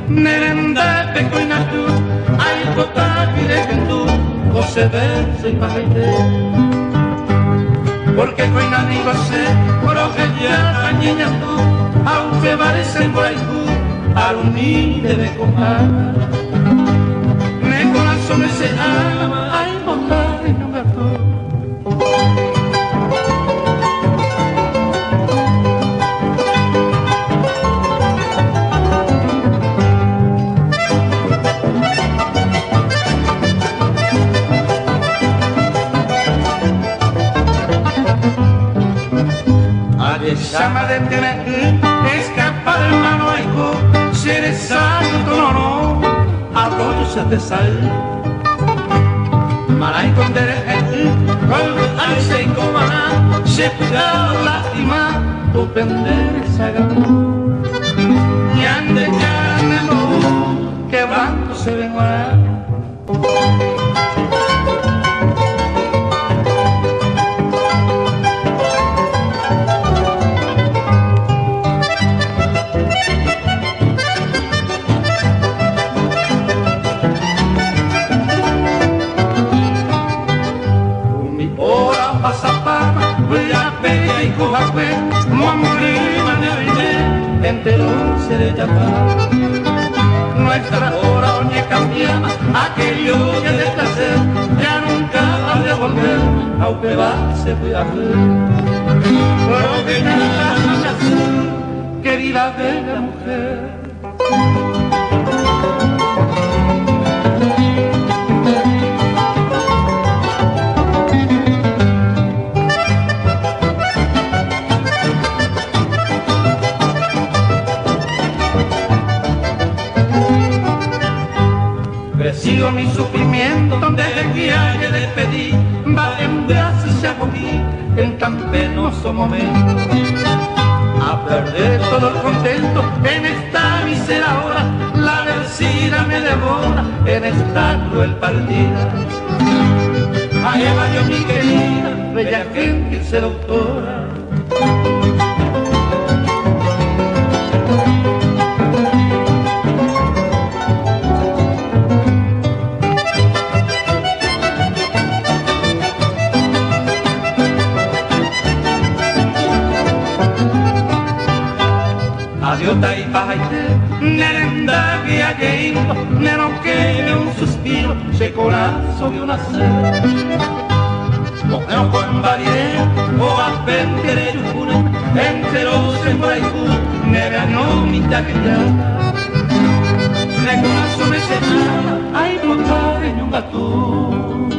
nerenda pecoinatu, ay kota pirekentu, kose berse ipaite. Porque koinani gose, orogeia gainatu, aunque parece moraiku, aluni debe comer. Me corazón me se ama, ay montar en un gato. Llama de tener escapar el mano aico, ser exacto no, a todos se te sale. Malay con derecho, con al se comana, se pueda lastimar, tu pender esa gata. Y ande carne no, que blanco se ven ahora. Entero se le llama nuestra hora oñe cambiaba aquello que de placer ya nunca ha de volver aunque va se puede hacer pero que nada querida bella mujer. Sigo mi sufrimiento donde el día que despedí va en brazos y se acogí en tan penoso momento a perder todo el contento en esta mísera hora la adversidad me devora en esta cruel partida. A Eva yo mi querida bella gente y seductora. Adiós y pajaite, nerenda que hay indo, nero que de un suspiro, se corazón de una sed. Mojeno con variedad, o a pendere yukune, enteros en moraiku, nera no mitad que ya. Ne corazón me se nada, ay no en un gato.